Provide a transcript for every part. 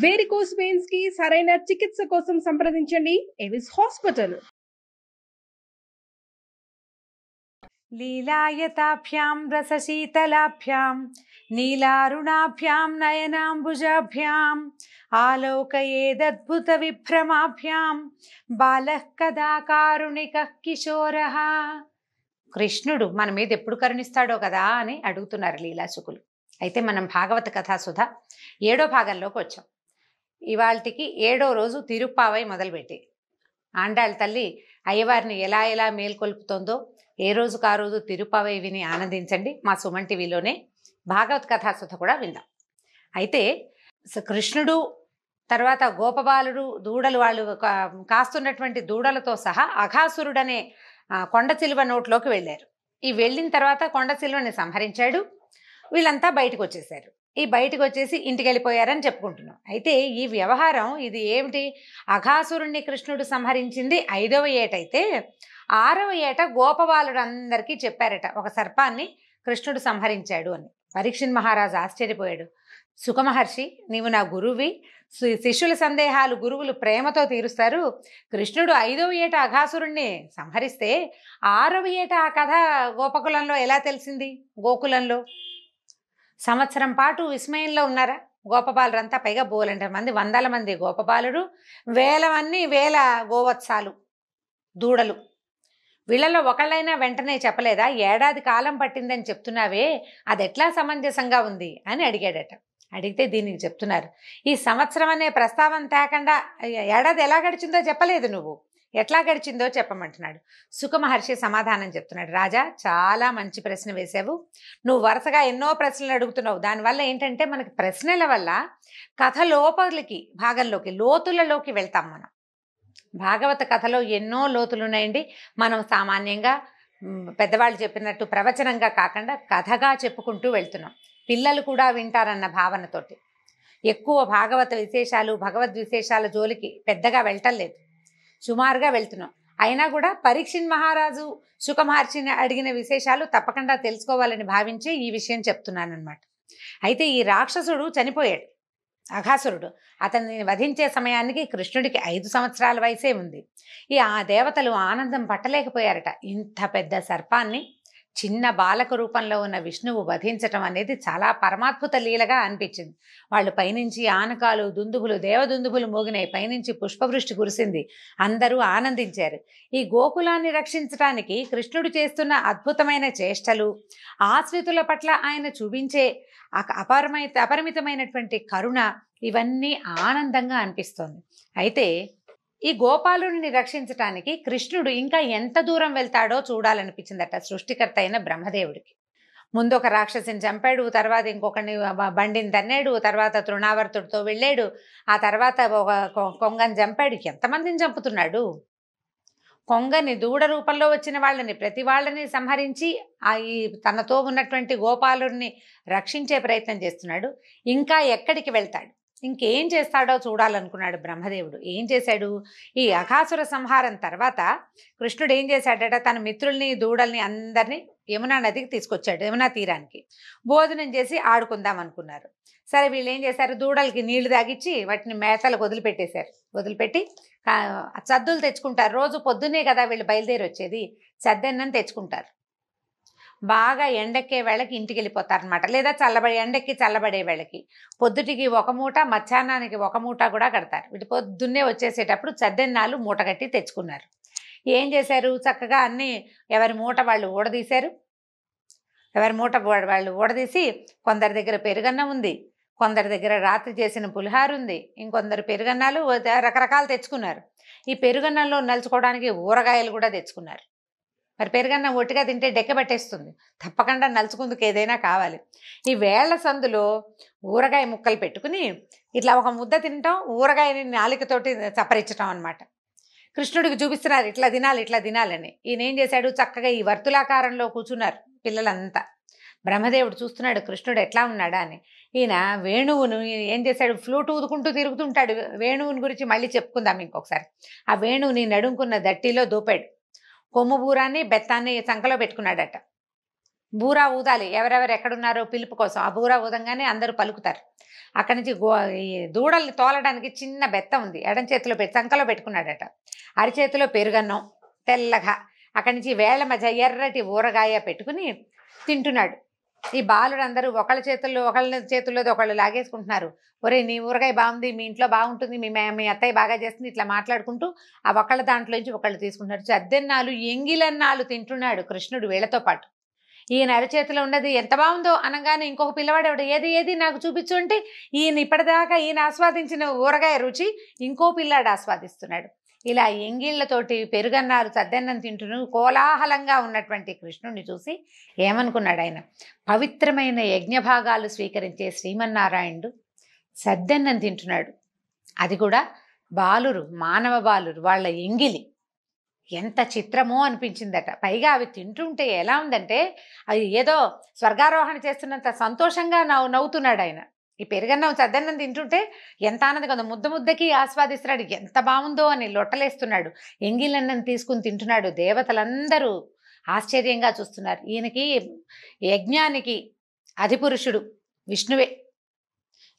Varicose veins కి సరైన చికిత్స కోసం సంప్రదించండి ఎవిస్ హాస్పిటల్. లీలాయతాభ్యాం రసశీతలాభ్యాం నీలారుణాభ్యాం నయనాంబుజాభ్యాం ఆలోకయేదద్భుత విభ్రమాభ్యాం బాలః కదా కారుణికః కిశోరః. కృష్ణుడు మన మీద ఎప్పుడు కరుణిస్తాడో కదా అని అడుగుతున్నారు లీలాసుకులు. అయితే మనం భాగవత కథాసుధ 7వ భాగంలోకి వచ్చాం. ఇవాళకి 7వ రోజు తిరుప్పావై మొదలుపెట్టి ఆండాళ్ళ తల్లి అయ్యవారిని ఎలా ఎలా మేల్కొల్పుతోందో ఏ రోజుకు ఆ రోజు తిరుప్పావై విని ఆనందించండి. మా సుమన్ టీవీలోనే భాగవత కథాసుధ కూడా విందాం. అయితే కృష్ణుడు తర్వాత గోపబాలుడు దూడలు వాళ్ళు కాస్తున్నటువంటి దూడలతో సహా అఘాసురుడనే కొండ చిలువ నోట్లోకి వెళ్ళారు. ఈ వెళ్ళిన తర్వాత కొండ చిలువని సంహరించాడు. వీళ్ళంతా బయటకు వచ్చేసారు. ఈ బయటకు వచ్చేసి ఇంటికి వెళ్ళిపోయారని చెప్పుకుంటున్నాం. అయితే ఈ వ్యవహారం ఇది ఏమిటి? అఘాసురుణ్ణి కృష్ణుడు సంహరించింది 5వ ఏటైతే 6వ ఏట గోపబాలుడు అందరికీ చెప్పారట ఒక సర్పాన్ని కృష్ణుడు సంహరించాడు అని. పరీక్షిత్ మహారాజు ఆశ్చర్యపోయాడు. సుఖమహర్షి, నీవు నా గురువి, శిష్యుల సందేహాలు గురువులు ప్రేమతో తీరుస్తారు. కృష్ణుడు 5వ ఏట అఘాసురుణ్ణి సంహరిస్తే 6వ ఏట ఆ కథ గోపకులంలో ఎలా తెలిసింది? గోకులంలో సంవత్సరం పాటు విస్మయంలో ఉన్నారా గోపబాలురంతా? పైగా బోలంటారు మంది, 100 మంది గోపబాలుడు, వేల గోవత్సాలు దూడలు. వీళ్ళలో ఒకళ్ళైనా వెంటనే చెప్పలేదా? ఏడాది కాలం పట్టిందని చెప్తున్నావే, అది ఎట్లా సమంజసంగా ఉంది అని అడిగాడట. అడిగితే దీనికి చెప్తున్నారు, ఈ సంవత్సరం అనే ప్రస్తావన తేకుండా ఏడాది ఎలా గడిచిందో చెప్పలేదు, నువ్వు ఎట్లా గడిచిందో చెప్పమంటున్నాడు. సుఖమహర్షి సమాధానం చెప్తున్నాడు. రాజా, చాలా మంచి ప్రశ్న వేసావు. నువ్వు వరుసగా ఎన్నో ప్రశ్నలు అడుగుతున్నావు. దానివల్ల ఏంటంటే మనకి ప్రశ్నల వల్ల కథ లోపలికి భాగంలోకి లోతులలోకి వెళ్తాం. మనం భాగవత కథలో ఎన్నో లోతులు ఉన్నాయండి. మనం సామాన్యంగా పెద్దవాళ్ళు చెప్పినట్టు ప్రవచనంగా కాకుండా కథగా చెప్పుకుంటూ వెళ్తున్నాం. పిల్లలు కూడా వింటారన్న భావనతోటి ఎక్కువ భాగవత విశేషాలు భగవద్ విశేషాల జోలికి పెద్దగా వెళ్ళటలేదు, సుమారుగా వెళ్తున్నాం. అయినా కూడా పరీక్షిత్ మహారాజు సుఖమహర్షిని అడిగిన విశేషాలు తప్పకుండా తెలుసుకోవాలని భావించి ఈ విషయం చెప్తున్నానమాట. అయితే ఈ రాక్షసుడు చనిపోయాడు, అఘాసురుడు. అతన్ని వధించే సమయానికి కృష్ణుడికి 5 సంవత్సరాల వయసే ఉంది. ఆ దేవతలు ఆనందం పట్టలేకపోయారట. ఇంత పెద్ద సర్పాన్ని చిన్న బాలక రూపంలో ఉన్న విష్ణువు వధించటం అనేది చాలా పరమాద్భుత లీలగా అనిపించింది. వాళ్ళు పైనుంచి ఆనకాలు దుందుబులు దేవదుందుబులు మోగినాయి, పైనుంచి పుష్పవృష్టి కురిసింది, అందరూ ఆనందించారు. ఈ గోకులాన్ని రక్షించడానికి కృష్ణుడు చేస్తున్న అద్భుతమైన చేష్టలు, ఆశ్రితుల పట్ల ఆయన చూపించే అపరిమితమైనటువంటి కరుణ, ఇవన్నీ ఆనందంగా అనిపిస్తోంది. అయితే ఈ గోపాలుడిని రక్షించటానికి కృష్ణుడు ఇంకా ఎంత దూరం వెళ్తాడో చూడాలనిపించిందట సృష్టికర్త అయిన బ్రహ్మదేవుడికి. ముందు ఒక రాక్షసిని చంపాడు, తర్వాత ఇంకొకరిని బండిని తన్నాడు, తర్వాత తృణావర్తుడితో వెళ్ళాడు, ఆ తర్వాత ఒక కొంగని చంపాడు. ఎంతమందిని చంపుతున్నాడు? కొంగని దూడ రూపంలో వచ్చిన వాళ్ళని ప్రతి వాళ్ళని సంహరించి ఈ తనతో ఉన్నటువంటి గోపాలుడిని రక్షించే ప్రయత్నం చేస్తున్నాడు. ఇంకా ఎక్కడికి వెళ్తాడు, ఇంకేం చేస్తాడో చూడాలనుకున్నాడు బ్రహ్మదేవుడు. ఏం చేశాడు? ఈ అఘాసుర సంహారం తర్వాత కృష్ణుడు ఏం చేశాడట, తన మిత్రుల్ని దూడల్ని అందరినీ యమునా నదికి తీసుకొచ్చాడు. యమునా తీరానికి భోజనం చేసి ఆడుకుందాం అనుకున్నారు. సరే, వీళ్ళు ఏం చేశారు, దూడలకి నీళ్లు తాగిచ్చి వాటిని మేతలకు వదిలిపెట్టేశారు. వదిలిపెట్టి సద్దులు తెచ్చుకుంటారు. రోజు పొద్దున్నే కదా వీళ్ళు బయలుదేరి వచ్చేది, సద్దన్నం తెచ్చుకుంటారు. బాగా ఎండెక్కే వేళకి ఇంటికి వెళ్ళిపోతారనమాట. లేదా ఎండెక్కి చల్లబడే వేళకి పొద్దుటికి 1 మూట, మధ్యాహ్నానికి 1 మూట కూడా కడతారు. వీటి పొద్దున్నే వచ్చేసేటప్పుడు సద్దెన్నాలు మూట కట్టి తెచ్చుకున్నారు. ఏం చేశారు, చక్కగా అన్నీ ఎవరి మూట వాళ్ళు ఊడదీశారు. ఎవరి మూట వాళ్ళు ఊడదీసి కొందరి దగ్గర పెరుగన్నం ఉంది, కొందరి దగ్గర రాత్రి చేసిన పులిహార ఉంది, ఇంకొందరు పెరుగన్నాలు రకరకాలు తెచ్చుకున్నారు. ఈ పెరుగన్నంలో నలుచుకోవడానికి ఊరగాయలు కూడా తెచ్చుకున్నారు. మరి పెరుగన్నం ఒట్టిగా తింటే డెక్క పట్టేస్తుంది, తప్పకుండా నలుచుకుందుకు ఏదైనా కావాలి. ఈ వేళ్ల సందులో ఊరగాయ ముక్కలు పెట్టుకుని ఇట్లా ఒక ముద్ద తినటం, ఊరగాయని నాలికతోటి చప్పరించటం అనమాట. కృష్ణుడికి చూపిస్తున్నారు ఇట్లా తినాలి ఇట్లా తినాలని. ఈయన ఏం చేశాడు, చక్కగా ఈ వర్తులాకారంలో కూర్చున్నారు పిల్లలంతా. బ్రహ్మదేవుడు చూస్తున్నాడు కృష్ణుడు ఎట్లా ఉన్నాడా అని. ఈయన వేణువును ఏం చేశాడు, ఫ్లూట్ ఊదుకుంటూ తిరుగుతుంటాడు. వేణువుని గురించి మళ్ళీ చెప్పుకుందాం ఇంకొకసారి. ఆ వేణువుని నడుంకున్న దట్టిలో దూపాడు. కొమ్ము బూరాన్ని బెత్తాన్ని సంకలో పెట్టుకున్నాడట. బూరా ఊదాలి, ఎవరెవరు ఎక్కడున్నారో పిలుపు కోసం. ఆ బూరా ఊదంగానే అందరూ పలుకుతారు. అక్కడి నుంచి ఈ దూడల్ని తోలడానికి చిన్న బెత్త ఉంది, ఎడం చేతిలో సంకలో పెట్టుకున్నాడట. అరిచేతిలో పెరుగన్నం తెల్లగా, అక్కడి నుంచి వేళ్ల మధ్య ఎర్రటి ఊరగాయ పెట్టుకుని తింటున్నాడు. ఈ బాలుడందరూ ఒకళ్ళ చేతుల్లోది ఒకళ్ళు లాగేసుకుంటున్నారు. ఒరే నీ ఊరగాయ బాగుంది, మీ ఇంట్లో బాగుంటుంది, మీ అత్తయ్య బాగా చేస్తుంది, ఇట్లా మాట్లాడుకుంటూ ఆ ఒకళ్ళ దాంట్లోంచి ఒకళ్ళు తీసుకుంటున్నారు. చద్దెన్నాలు ఎంగిలన్నాలు తింటున్నాడు కృష్ణుడు వీళ్ళతో పాటు. ఈయన అరచేతిలో ఉన్నది ఎంత బాగుందో అనగానే ఇంకొక పిల్లవాడు ఏది ఏది నాకు చూపించు అంటే ఈయన ఇప్పటిదాకా ఈయన ఆస్వాదించిన ఊరగాయ రుచి ఇంకో పిల్లాడు ఆస్వాదిస్తున్నాడు. ఇలా ఎంగిళ్లతోటి పెరుగన్నాలు చద్దన్నం తింటును కోలాహలంగా ఉన్నటువంటి కృష్ణుడిని చూసి ఏమనుకున్నాడు ఆయన? పవిత్రమైన యజ్ఞభాగాలు స్వీకరించే శ్రీమన్నారాయణుడు సద్దన్నం తింటున్నాడు, అది కూడా బాలురు, మానవ బాలురు, వాళ్ళ ఎంగిలి. ఎంత చిత్రమో అనిపించిందట. పైగా అవి తింటుంటే ఎలా ఉందంటే అది ఏదో స్వర్గారోహణ చేస్తున్నంత సంతోషంగా నవ్వుతున్నాడు ఆయన. ఈ పెరుగన్నం చద్దన్నం తింటుంటే ఎంత ఆనందంగా ఉందో, ముద్ద ముద్దకి ఆస్వాదిస్తున్నాడు, ఎంత బాగుందో అని లొట్టలేస్తున్నాడు. ఎంగిలన్నం తీసుకుని తింటున్నాడు. దేవతలందరూ ఆశ్చర్యంగా చూస్తున్నారు. ఈయనకి యజ్ఞానికి అధిపురుషుడు విష్ణువే.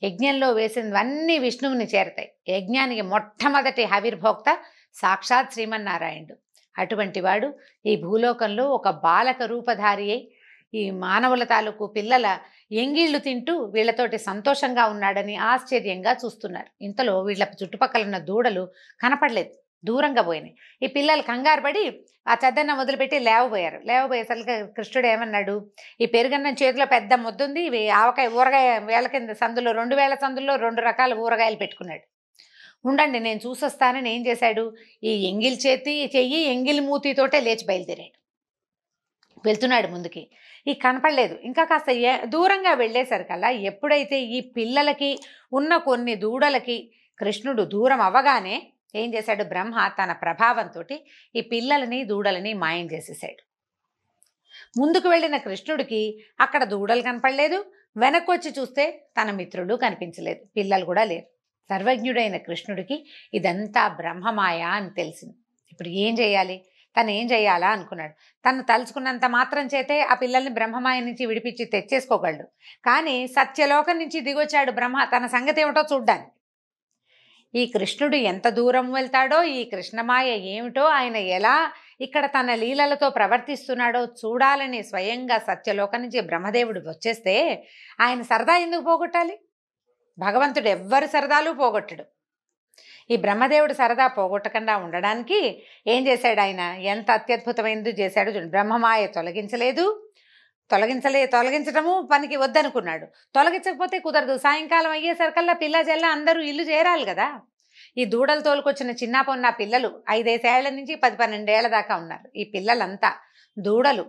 యజ్ఞంలో వేసినవన్నీ విష్ణువుని చేరతాయి. యజ్ఞానికి మొట్టమొదటి ఆవిర్భోక్త సాక్షాత్ శ్రీమన్నారాయణుడు. అటువంటి వాడు ఈ భూలోకంలో ఒక బాలక రూపధారి అయి ఈ మానవుల తాలూకు పిల్లల ఎంగిళ్ళు తింటూ వీళ్లతోటి సంతోషంగా ఉన్నాడని ఆశ్చర్యంగా చూస్తున్నారు. ఇంతలో వీళ్ళ చుట్టుపక్కల ఉన్న దూడలు కనపడలేదు, దూరంగా పోయినాయి. ఈ పిల్లలు కంగారు పడి ఆ చద్దన్నం వదిలిపెట్టి లేవబోయేసరికి కృష్ణుడు ఏమన్నాడు? ఈ పెరుగన్నం చేతిలో పెద్ద ముద్దుంది, ఇవి ఆవకాయ ఊరగాయ వేళ కింద సందులో 2 వేల సందుల్లో 2 రకాల ఊరగాయలు పెట్టుకున్నాడు. ఉండండి నేను చూసొస్తానని ఏం చేశాడు? ఈ ఎంగిల్ చెయ్యి ఎంగిల్ మూతితోటే లేచి బయలుదేరాడు. వెళ్తున్నాడు ముందుకి. ఈ కనపడలేదు. ఇంకా కాస్త దూరంగా వెళ్ళేసరికల్లా ఎప్పుడైతే ఈ పిల్లలకి ఉన్న కొన్ని దూడలకి కృష్ణుడు దూరం అవ్వగానే ఏం చేశాడు? బ్రహ్మ తన ప్రభావంతో ఈ పిల్లలని దూడలని మాయం చేసేసాడు. ముందుకు వెళ్ళిన కృష్ణుడికి అక్కడ దూడలు కనపడలేదు, వెనక్కి వచ్చి చూస్తే తన మిత్రులు కనిపించలేదు, పిల్లలు కూడా లేరు. సర్వజ్ఞుడైన కృష్ణుడికి ఇదంతా బ్రహ్మమాయ అని తెలిసింది. ఇప్పుడు ఏం చేయాలి? తను ఏం చేయాలా అనుకున్నాడు. తను తలుచుకున్నంత మాత్రం చేతే ఆ పిల్లల్ని బ్రహ్మమాయ నుంచి విడిపించి తెచ్చేసుకోగలడు. కానీ సత్యలోకం నుంచి దిగొచ్చాడు బ్రహ్మ తన సంగతి ఏమిటో చూడ్డానికి. ఈ కృష్ణుడు ఎంత దూరం వెళ్తాడో, ఈ కృష్ణమాయ ఏమిటో, ఆయన ఎలా ఇక్కడ తన లీలలతో ప్రవర్తిస్తున్నాడో చూడాలని స్వయంగా సత్యలోకం నుంచి బ్రహ్మదేవుడు వచ్చేస్తే ఆయన సరదా ఎందుకు పోగొట్టాలి? భగవంతుడు ఎవ్వరి సరదాలు పోగొట్టడు. ఈ బ్రహ్మదేవుడు సరదా పోగొట్టకుండా ఉండడానికి ఏం చేశాడు? ఆయన ఎంత అత్యద్భుతమైనది చేశాడు చూడండి. బ్రహ్మమాయ తొలగించటము పనికి వద్దనుకున్నాడు. తొలగించకపోతే కుదరదు. సాయంకాలం అయ్యేసరికల్లా పిల్ల జల్ల అందరూ ఇల్లు చేరాలి కదా. ఈ దూడలు తోలుకొచ్చిన చిన్నపొన్న పిల్లలు 5 ఏళ్ల నుంచి 10-12 ఏళ్ల దాకా ఉన్నారు. ఈ పిల్లలంతా దూడలు.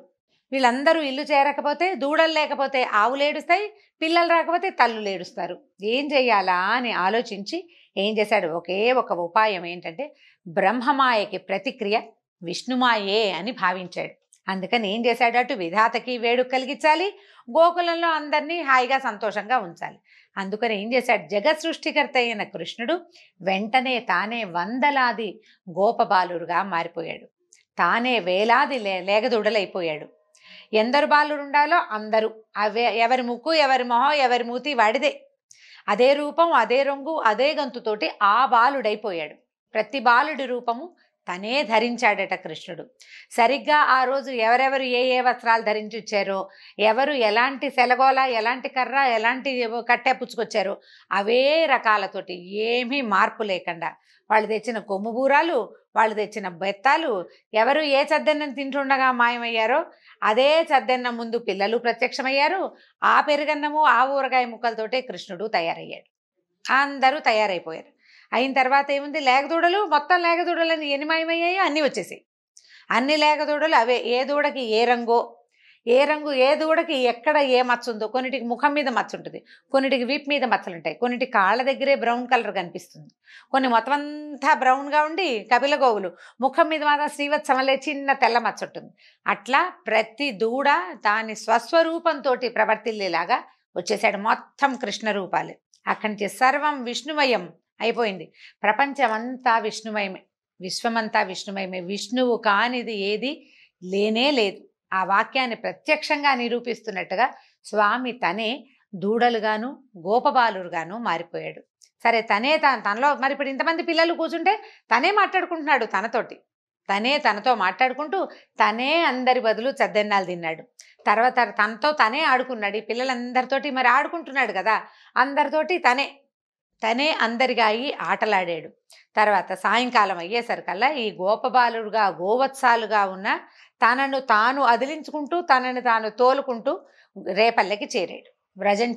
వీళ్ళందరూ ఇల్లు చేరకపోతే, దూడలు లేకపోతే ఆవులు ఏడుస్తాయి, పిల్లలు రాకపోతే తల్లులు ఏడుస్తారు. ఏం చెయ్యాలా అని ఆలోచించి ఏం చేశాడు? ఒకే ఒక ఉపాయం ఏంటంటే బ్రహ్మమాయకి ప్రతిక్రియ విష్ణుమాయే అని భావించాడు. అందుకని ఏం చేశాడు? అటు విధాతకి వేడుక కలిగించాలి, గోకులంలో అందరినీ హాయిగా సంతోషంగా ఉంచాలి. అందుకని ఏం చేశాడు? జగత్ సృష్టికర్త అయిన కృష్ణుడు వెంటనే తానే వందలాది గోపబాలురుగా మారిపోయాడు. తానే వేలాది లేగదూడలైపోయాడు. ఎందరు బాలురు ఉండాలో అందరూ, ఎవరి ముక్కు ఎవరి మొహం ఎవరి మూతి వాడిదే, అదే రూపం అదే రంగు అదే గంతుతోటి ఆ బాలుడైపోయాడు. ప్రతి బాలుడి రూపము తనే ధరించాడట కృష్ణుడు. సరిగ్గా ఆ రోజు ఎవరెవరు ఏ వస్త్రాలు ధరించి వచ్చారో, ఎవరు ఎలాంటి సెలగోల ఎలాంటి కర్ర ఎలాంటి కట్టె పుచ్చుకొచ్చారో అవే రకాలతోటి ఏమీ మార్పు లేకుండా వాళ్ళు తెచ్చిన కొమ్ము బూరాలు, వాళ్ళు తెచ్చిన బెత్తాలు, ఎవరు ఏ చద్దన్నం తింటుండగా మాయమయ్యారో అదే చద్దన్నం ముందు పిల్లలు ప్రత్యక్షమయ్యారు. ఆ పెరుగన్నము ఆ ఊరగాయ ముక్కలతోటే కృష్ణుడు తయారయ్యాడు. అందరూ తయారైపోయారు. అయిన తర్వాత ఏముంది? లేగదూడలు, మొత్తం లేగదూడలని ఎన్ని మాయమయ్యాయో అన్నీ వచ్చేసాయి. అన్ని లేగదూడలు అవే. ఏ దూడకి ఏ రంగో, ఏ దూడకి ఎక్కడ ఏ మచ్చ ఉందో, కొన్నిటికి ముఖం మీద మచ్చ ఉంటుంది, కొన్నిటికి వీప్ మీద మచ్చలు ఉంటాయి, కొన్నిటికి కాళ్ళ దగ్గరే బ్రౌన్ కలర్ కనిపిస్తుంది, కొన్ని మొత్తం అంతా బ్రౌన్గా ఉండి కపిల గోవులు, ముఖం మీద మాత్రం శ్రీవత్సమలే చిన్న తెల్ల మచ్చ ఉంటుంది. అట్లా ప్రతి దూడ దాని స్వస్వరూపంతో ప్రవర్తిల్లేలాగా వచ్చేసాడు. మొత్తం కృష్ణ రూపాలు. అక్కడి నుంచి సర్వం విష్ణుమయం అయిపోయింది. ప్రపంచమంతా విష్ణుమయమే, విశ్వమంతా విష్ణుమయమే. విష్ణువు కానిది ఏది లేనే లేదు. ఆ వాక్యాన్ని ప్రత్యక్షంగా నిరూపిస్తున్నట్టుగా స్వామి తనే దూడలుగాను గోపబాలురుగాను మారిపోయాడు. సరే తనే తనలో మరి ఇప్పుడు ఇంతమంది పిల్లలు కూర్చుంటే తనే మాట్లాడుకుంటున్నాడు తనతో మాట్లాడుకుంటూ తనే అందరి బదులు చద్దెన్నాలు తిన్నాడు. తర్వాత తనతో తనే ఆడుకున్నాడు. ఈ పిల్లలందరితోటి మరి ఆడుకుంటున్నాడు కదా, అందరితోటి తనే అందరిగా అయ్యి ఆటలాడాడు. తర్వాత సాయంకాలం అయ్యేసరికల్లా ఈ గోపబాలుడుగా గోవత్సాలుగా ఉన్న తనను తాను అదిలించుకుంటూ తనని తాను తోలుకుంటూ రేపల్లెకి చేరాడు. వ్రజం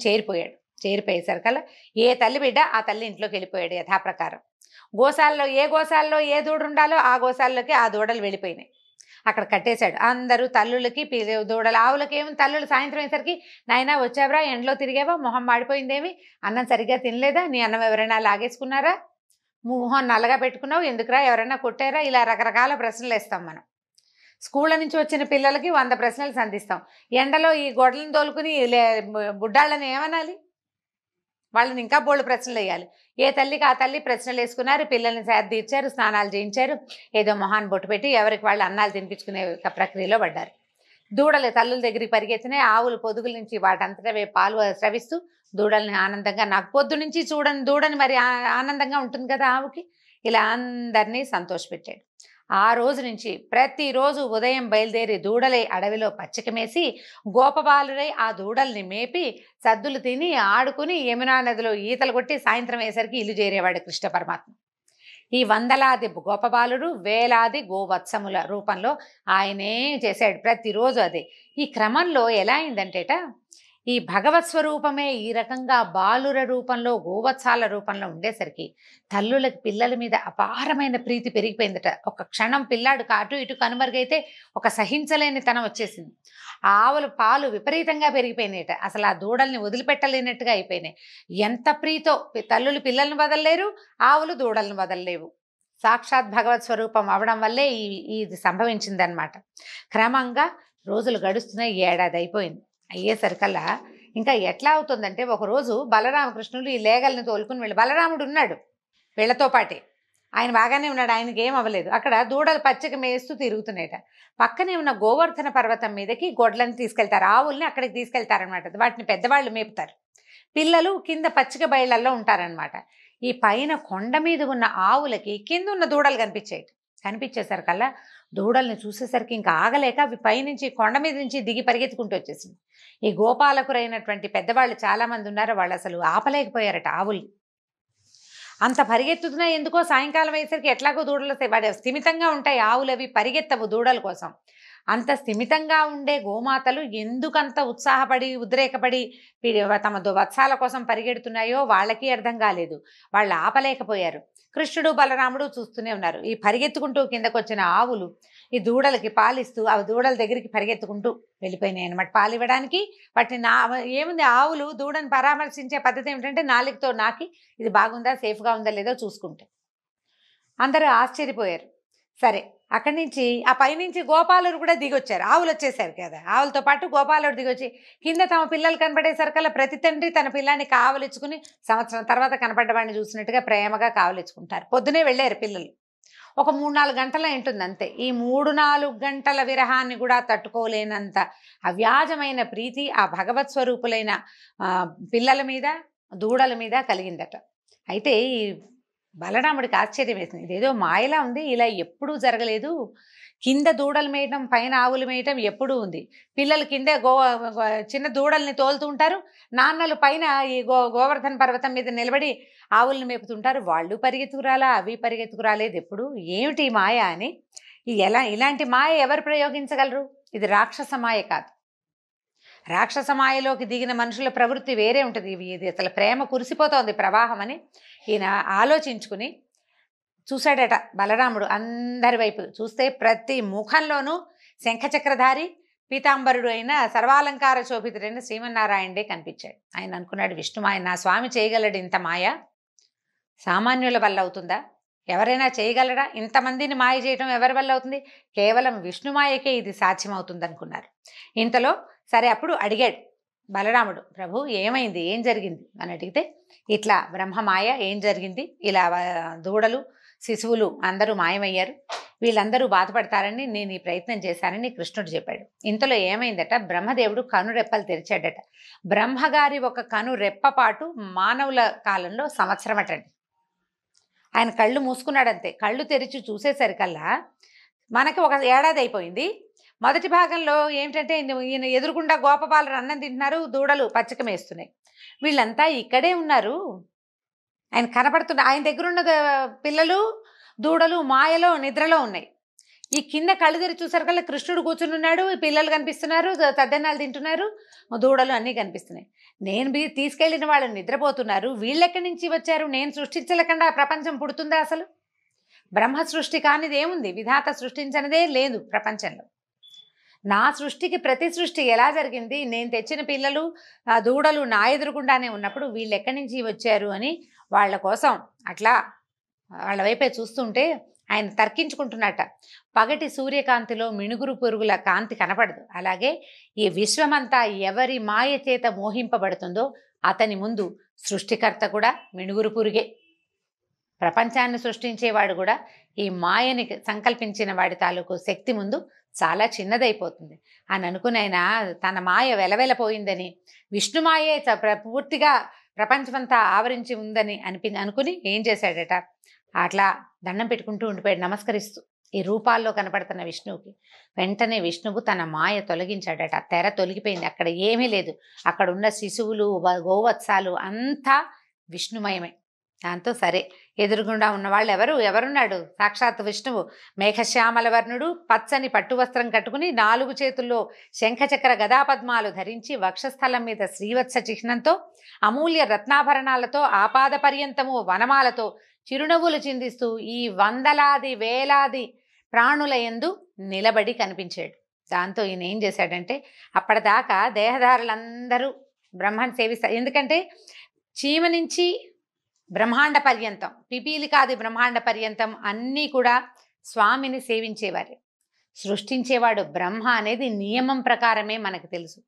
చేరిపోయేసరికల్లా ఏ తల్లి బిడ్డ ఆ తల్లి ఇంట్లోకి వెళ్ళిపోయాడు యథాప్రకారం. ఏ గోశాలలో ఏ దూడ ఉండాలో ఆ గోశాలలోకి ఆ దూడలు వెళ్ళిపోయినాయి. అక్కడ కట్టేశాడు. అందరూ తల్లులకి దూడలు ఆవులకి ఏమి తల్లులు సాయంత్రం అయ్యేసరికి నాయనా వచ్చావరా, ఎండలో తిరిగావా, మొహం మాడిపోయిందేమి, అన్నం సరిగ్గా తినలేదా, నీ అన్నం ఎవరైనా లాగేసుకున్నారా, మొహం నల్లగా పెట్టుకున్నావు ఎందుకురా, ఎవరైనా కొట్టారా, ఇలా రకరకాల ప్రశ్నలు వేస్తాం మనం. స్కూళ్ళ నుంచి వచ్చిన పిల్లలకి 100 ప్రశ్నలు సంధిస్తాం. ఎండలో ఈ గొడ్లను తోలుకుని బుడ్డాళ్ళని ఏమనాలి, వాళ్ళని ఇంకా బోల్డ్ ప్రశ్నలు వేయాలి. ఏ తల్లికి ఆ తల్లి ప్రశ్నలు వేసుకున్నారు, పిల్లల్ని తీర్చారు, స్నానాలు చేయించారు, ఏదో మొహాన్ని బొట్టు పెట్టి ఎవరికి వాళ్ళు అన్నాలు తినిపించుకునే ప్రక్రియలో పడ్డారు. దూడలు తల్లుల దగ్గరికి పరిగెత్తినాయి. ఆవులు పొదుగుల నుంచి వాటంతటా పాలు స్రవిస్తూ దూడల్ని ఆనందంగా, నాకు పొద్దు నుంచి దూడని మరి ఆనందంగా ఉంటుంది కదా ఆవుకి, ఇలా అందరినీ సంతోషపెట్టాడు. ఆ రోజు నుంచి ప్రతిరోజు ఉదయం బయలుదేరి దూడలై అడవిలో పచ్చికమేసి గోపబాలురై ఆ దూడల్ని మేపి సద్దులు తిని ఆడుకుని యమునా నదిలో ఈతలు కొట్టి సాయంత్రం అయ్యేసరికి ఇల్లు చేరేవాడు కృష్ణ పరమాత్మ. ఈ వందలాది గోపబాలుడు వేలాది గోవత్సముల రూపంలో ఆయనే చేశాడు ప్రతిరోజు. అదే ఈ క్రమంలో ఎలా అయిందంటేట, ఈ భగవత్ స్వరూపమే ఈ రకంగా బాలుర రూపంలో గోవత్సాల రూపంలో ఉండేసరికి తల్లులకి పిల్లల మీద అపారమైన ప్రీతి పెరిగిపోయిందట. ఒక క్షణం పిల్లాడు అటు ఇటు కనుమరుగైతే ఒక సహించలేని తనం వచ్చేసింది. ఆవుల పాలు విపరీతంగా పెరిగిపోయినాయట. అసలు ఆ దూడల్ని వదిలిపెట్టలేనట్టుగా అయిపోయినాయి. ఎంత ప్రీతో తల్లులు పిల్లల్ని వదలలేరు, ఆవులు దూడల్ని వదలలేవు. సాక్షాత్ భగవత్ స్వరూపం అవడం వల్లే ఇది సంభవించిందనమాట. క్రమంగా రోజులు గడుస్తున్నాయి. 1 ఏడాది అయిపోయింది. అయ్యేసరికల్లా ఇంకా ఎట్లా అవుతుందంటే, ఒకరోజు బలరామకృష్ణులు ఈ లేగల్ని తోలుకుని వెళ్ళి, బలరాముడు ఉన్నాడు వీళ్లతో పాటే, ఆయన బాగానే ఉన్నాడు, ఆయనకి ఏం అవ్వలేదు. అక్కడ దూడలు పచ్చిక మేస్తూ తిరుగుతున్నాయట. పక్కనే ఉన్న గోవర్ధన పర్వతం మీదకి గొడ్లను తీసుకెళ్తారు, ఆవుల్ని అక్కడికి తీసుకెళ్తారనమాట. వాటిని పెద్దవాళ్ళు మేపుతారు, పిల్లలు కింద పచ్చిక బయళ్ళల్లో ఉంటారనమాట. ఈ పైన కొండ మీద ఉన్న ఆవులకి కింద ఉన్న దూడలు కనిపించేసరికల్లా దూడల్ని చూసేసరికి ఇంకా ఆగలేక అవి పైనుంచి కొండ మీద నుంచి దిగి పరిగెత్తుకుంటూ వచ్చేసింది. ఈ గోపాలకురైనటువంటి పెద్దవాళ్ళు చాలామంది ఉన్నారు, వాళ్ళు అసలు ఆపలేకపోయారట ఆవుల్ని. అంత పరిగెత్తుతున్నా ఎందుకో సాయంకాలం అయ్యేసరికి ఎట్లాగో దూడలు స్థిమితంగా ఉంటాయి, ఆవులు అవి పరిగెత్తవు దూడల కోసం. అంత స్థిమితంగా ఉండే గోమాతలు ఎందుకంత ఉత్సాహపడి ఉద్రేకపడి తమ వత్సాల కోసం పరిగెడుతున్నాయో వాళ్ళకి అర్థం కాలేదు. వాళ్ళు ఆపలేకపోయారు. కృష్ణుడు బలరాముడు చూస్తూనే ఉన్నారు. ఈ పరిగెత్తుకుంటూ కిందకు వచ్చిన ఆవులు ఈ దూడలకి పాలిస్తూ ఆ దూడల దగ్గరికి పరిగెత్తుకుంటూ వెళ్ళిపోయినాయి అనమాట పాలు ఇవ్వడానికి. వాటిని ఏముంది, ఆవులు దూడని పరామర్శించే పద్ధతి ఏమిటంటే నాలుగుతో నాకి ఇది బాగుందా, సేఫ్గా ఉందా లేదో చూసుకుంటే. అందరూ ఆశ్చర్యపోయారు. సరే, అక్కడి నుంచి ఆ పైనుంచి గోపాలుడు కూడా దిగొచ్చారు. ఆవులు వచ్చేసారు కదా, ఆవులతో పాటు గోపాలుడు దిగొచ్చి కింద తమ పిల్లలు కనపడేసరికల్లా ప్రతి తండ్రి తన పిల్లాన్ని కావలించుకుని సంవత్సరం తర్వాత కనపడ్డవాడిని చూసినట్టుగా ప్రేమగా కావలించుకుంటారు. పొద్దునే వెళ్ళారు పిల్లలు. ఒక 3-4 గంటల ఉంటుంది అంతే. ఈ 3-4 గంటల విరహాన్ని కూడా తట్టుకోలేనంత అవ్యాజమైన ప్రీతి ఆ భగవత్ స్వరూపులైన పిల్లల మీద దూడల మీద కలిగిందట. అయితే ఈ బలరాముడికి ఆశ్చర్యం వేసింది. ఇదేదో మాయలా ఉంది, ఇలా ఎప్పుడూ జరగలేదు. కింద దూడలు మేయటం పైన ఆవులు మేయటం ఎప్పుడూ ఉంది. పిల్లలు కిందే చిన్న దూడల్ని తోలుతూ ఉంటారు, నాన్నలు పైన ఈ గోవర్ధన పర్వతం మీద నిలబడి ఆవుల్ని మేపుతుంటారు. వాళ్ళు పరిగెత్తుకురాలా, అవి పరిగెత్తుకురాలేదు ఎప్పుడు, ఏమిటి మాయ అని. ఇలాంటి మాయ ఎవరు ప్రయోగించగలరు? ఇది రాక్షస మాయ కాదు. రాక్షస మాయలోకి దిగిన మనుషుల ప్రవృత్తి వేరే ఉంటుంది. ఇది అసలు ప్రేమ కురిసిపోతోంది ప్రవాహం అని ఈయన ఆలోచించుకుని చూశాడట. బలరాముడు అందరి వైపు చూస్తే ప్రతి ముఖంలోనూ శంఖచక్రధారి పీతాంబరుడు అయిన సర్వాలంకార శోభితుడైన శ్రీమన్నారాయణుడే కనిపించాడు. ఆయన అనుకున్నాడు, విష్ణుమాయ నా స్వామి చేయగలడు ఇంత మాయ, సామాన్యుల వల్ల అవుతుందా? ఎవరైనా చేయగలరా? ఇంతమందిని మాయ చేయటం ఎవరి వల్ల అవుతుంది? కేవలం విష్ణుమాయకే ఇది సాధ్యమవుతుంది అనుకున్నారు. ఇంతలో సరే, అప్పుడు అడిగాడు బలరాముడు, ప్రభు ఏమైంది, ఏం జరిగింది అని అడిగితే, ఇట్లా బ్రహ్మమాయ ఏం జరిగింది, ఇలా దూడలు శిశువులు అందరూ మాయమయ్యారు, వీళ్ళందరూ బాధపడతారని నేను ఈ ప్రయత్నం చేశానని కృష్ణుడు చెప్పాడు. ఇంతలో ఏమైందట, బ్రహ్మదేవుడు కనురెప్పలు తెరిచాడట. బ్రహ్మగారి ఒక కనురెప్పపాటు మానవుల కాలంలో సంవత్సరం అటండి. ఆయన కళ్ళు మూసుకున్నాడంతే. కళ్ళు తెరిచి చూసేసరికల్లా మనకి ఒక ఏడాది అయిపోయింది. మొదటి భాగంలో ఏమిటంటే ఈయన ఎదురుగుండా గోపబాలురు అన్నం తింటున్నారు, దూడలు పచ్చిక మేస్తున్నాయి. వీళ్ళంతా ఇక్కడే ఉన్నారు, ఆయన కనపడుతున్న, ఆయన దగ్గరున్న పిల్లలు దూడలు మాయలో నిద్రలో ఉన్నాయి. ఈ కింద కళ్ళు తెరిచి చూసరికల్లా కృష్ణుడు కూర్చుని ఉన్నాడు, పిల్లలు కనిపిస్తున్నారు, తద్దన్నాలు తింటున్నారు, దూడలు అన్నీ కనిపిస్తున్నాయి. నేను తీసుకెళ్లిన వాళ్ళు నిద్రపోతున్నారు, వీళ్ళెక్కడి నుంచి వచ్చారు? నేను సృష్టించలేకుండా ప్రపంచం పుడుతుందా? అసలు బ్రహ్మ సృష్టి కానిది ఏముంది? విధాత సృష్టించనిదే లేదు ప్రపంచంలో. నా సృష్టికి ప్రతి సృష్టి ఎలా జరిగింది? నేను తెచ్చిన పిల్లలు దూడలు నా ఎదురుగుండానే ఉన్నప్పుడు వీళ్ళు ఎక్కడి నుంచి వచ్చారు అని వాళ్ళ కోసం అట్లా వాళ్ళ వైపే చూస్తుంటే ఆయన తర్కించుకుంటున్నట్ట. పగటి సూర్యకాంతిలో మిణుగురు పురుగుల కాంతి కనపడదు, అలాగే ఈ విశ్వమంతా ఎవరి మాయ చేత మోహింపబడుతుందో అతని ముందు సృష్టికర్త కూడా మిణుగురు పురుగే. ప్రపంచాన్ని సృష్టించేవాడు కూడా ఈ మాయని సంకల్పించిన వాడి తాలూకు శక్తి ముందు చాలా చిన్నదైపోతుంది అని అనుకుని ఆయన తన మాయ వెలవెలపోయిందని, విష్ణుమాయే పూర్తిగా ప్రపంచమంతా ఆవరించి ఉందని అనుకుని ఏం చేశాడట, అట్లా దండం పెట్టుకుంటూ ఉండిపోయాడు నమస్కరిస్తూ ఈ రూపాల్లో కనపడుతున్న విష్ణువుకి. వెంటనే విష్ణువు తన మాయ తొలగించాడట. తెర తొలగిపోయింది, అక్కడ ఏమీ లేదు. అక్కడ ఉన్న శిశువులు గోవత్సాలు అంతా విష్ణుమయమే. దాంతో సరే, ఎదురుగుండా ఉన్నవాళ్ళు ఎవరున్నాడు? సాక్షాత్ విష్ణువు. మేఘశ్యామల వర్ణుడు, పచ్చని పట్టు వస్త్రం కట్టుకుని 4 చేతుల్లో శంఖచక్ర గదాపద్మాలు ధరించి, వక్షస్థలం మీద శ్రీవత్స చిహ్నంతో, అమూల్య రత్నాభరణాలతో, ఆపాద పర్యంతము వనమాలతో చిరునవ్వులు చిందిస్తూ ఈ వందలాది వేలాది ప్రాణుల యందు నిలబడి కనిపించాడు. దాంతో ఈయన ఏం చేశాడంటే, అప్పటిదాకా దేహదారులందరూ బ్రహ్మని సేవిస్తారు. ఎందుకంటే చీమ నుంచి బ్రహ్మాండ పర్యంతం, పిపీలికాది బ్రహ్మాండ పర్యంతం అన్నీ కూడా స్వామిని సేవించేవారు. సృష్టించేవాడు బ్రహ్మ అనేది నియమం ప్రకారమే మనకు తెలుసు.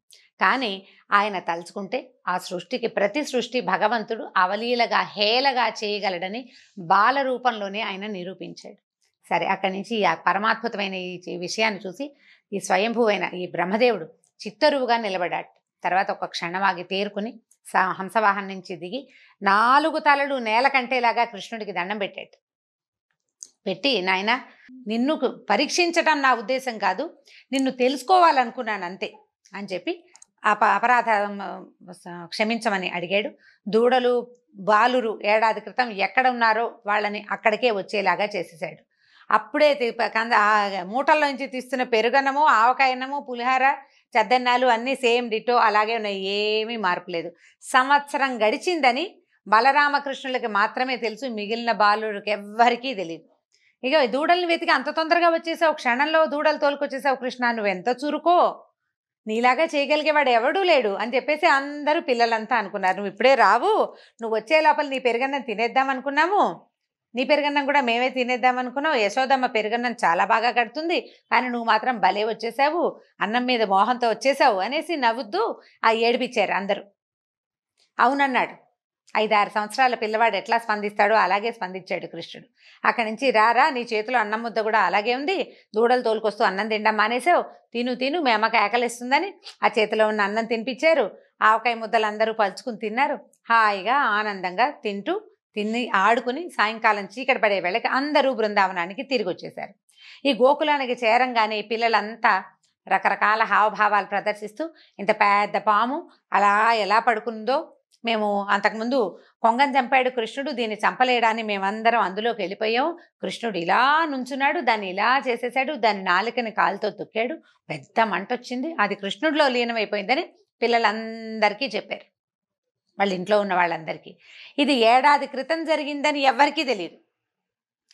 కానీ ఆయన తలుచుకుంటే ఆ సృష్టికి ప్రతి సృష్టి భగవంతుడు అవలీలగా హేళగా చేయగలడని బాల రూపంలోనే ఆయన నిరూపించాడు. సరే, అక్కడి నుంచి ఆ పరమాద్భుతమైన ఈ విషయాన్ని చూసి ఈ స్వయంభువైన ఈ బ్రహ్మదేవుడు చిత్తరువుగా నిలబడ్డాడు. తర్వాత ఒక క్షణమాగి తేరుకుని హంసవాహనం నుంచి దిగి 4 తలలు నేల కంటేలాగా కృష్ణుడికి దండం పెట్టాడు. పెట్టి, నాయన నిన్ను పరీక్షించటం నా ఉద్దేశం కాదు, నిన్ను తెలుసుకోవాలనుకున్నాను అంతే అని చెప్పి అపరాధం క్షమించమని అడిగాడు. దూడలు బాలురు ఏడాది క్రితం ఎక్కడ ఉన్నారో వాళ్ళని అక్కడికే వచ్చేలాగా చేసేసాడు. అప్పుడే మూటల్లోంచి తీస్తున్న పెరుగన్నము, ఆవకాయన్నము, పులిహార, చద్దన్నాలు అన్నీ సేమ్ డిటో అలాగే ఉన్నాయి, ఏమీ మార్పు లేదు. సంవత్సరం గడిచిందని బలరామకృష్ణులకి మాత్రమే తెలుసు, మిగిలిన బాలుడికి ఎవ్వరికీ తెలియదు. ఇక దూడల్ని వెతికి అంత తొందరగా వచ్చేసావు, క్షణంలో దూడలు తోలుకొచ్చేసావు కృష్ణ, నువ్వెంత చురుకో, నీలాగా చేయగలిగేవాడు ఎవడూ లేడు అని చెప్పేసి అందరూ పిల్లలంతా అనుకున్నారు. నువ్వు ఇప్పుడే రావు, నువ్వు వచ్చే లోపల నీ పెరుగన్నం తినేద్దాం అనుకున్నాము, నీ పెరుగన్నం కూడా మేమే తినేద్దాం అనుకున్నావు, యశోదమ్మ పెరుగన్నం చాలా బాగా కడుతుంది, కానీ నువ్వు మాత్రం భలే వచ్చేసావు, అన్నం మీద మోహంతో వచ్చేసావు అనేసి నవ్వుద్దు ఏడిపించారు అందరూ. అవునన్నాడు. 5-6 సంవత్సరాల పిల్లవాడు ఎట్లా స్పందిస్తాడో అలాగే స్పందించాడు కృష్ణుడు. అక్కడి నుంచి, రారా నీ చేతిలో అన్నం ముద్ద కూడా అలాగే ఉంది, దూడలు తోలుకొస్తూ అన్నం తినడం మానేసావు, తిను మీ అమ్మకి ఆకలిస్తుందని ఆ చేతిలో ఉన్న అన్నం తినిపించారు. ఆవకాయ ముద్దలు అందరూ పలుచుకుని తిన్నారు. హాయిగా ఆనందంగా తిని ఆడుకుని సాయంకాలం చీకటి పడే వేళకి అందరూ బృందావనానికి తిరిగి వచ్చేశారు. ఈ గోకులానికి చేరంగానే పిల్లలంతా రకరకాల హావభావాలు ప్రదర్శిస్తూ, ఇంత పెద్ద పాము అలా ఎలా పడుకుందో, మేము అంతకుముందు కొంగని చంపాడు కృష్ణుడు, దీన్ని చంపలేడాన్ని మేమందరం అందులోకి వెళ్ళిపోయాం, కృష్ణుడు ఇలా నుంచున్నాడు, దాన్ని ఇలా చేసేసాడు, దాని నాలుకని కాలుతో తొక్కాడు, పెద్ద మంట వచ్చింది, అది కృష్ణుడిలో లీనమైపోయిందని పిల్లలందరికీ చెప్పారు, వాళ్ళ ఇంట్లో ఉన్న వాళ్ళందరికీ. ఇది ఏడాది క్రితం జరిగిందని ఎవ్వరికీ తెలియదు,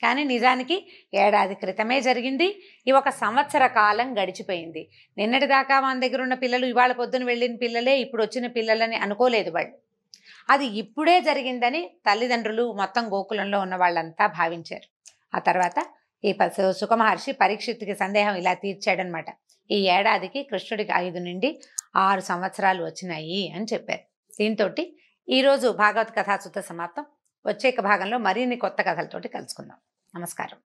కానీ నిజానికి ఏడాది క్రితమే జరిగింది. ఈ 1 సంవత్సర కాలం గడిచిపోయింది. నిన్నటిదాకా మన దగ్గర ఉన్న పిల్లలు ఇవాళ పొద్దున వెళ్ళిన పిల్లలే ఇప్పుడు వచ్చిన పిల్లలని అనుకోలేదు వాళ్ళు. అది ఇప్పుడే జరిగిందని తల్లిదండ్రులు మొత్తం గోకులంలో ఉన్న వాళ్ళంతా భావించారు. ఆ తర్వాత ఈ సుఖమహర్షి పరీక్షిత్తుకి సందేహం ఇలా తీర్చాడనమాట. ఈ ఏడాదికి కృష్ణుడికి 5 నుండి 6 సంవత్సరాలు వచ్చినాయి అని చెప్పారు. దీంతో ఈరోజు భాగవత కథాసుత సమాప్తం. వచ్చే భాగంలో మరిన్ని కొత్త కథలతోటి కలుసుకుందాం. నమస్కారం.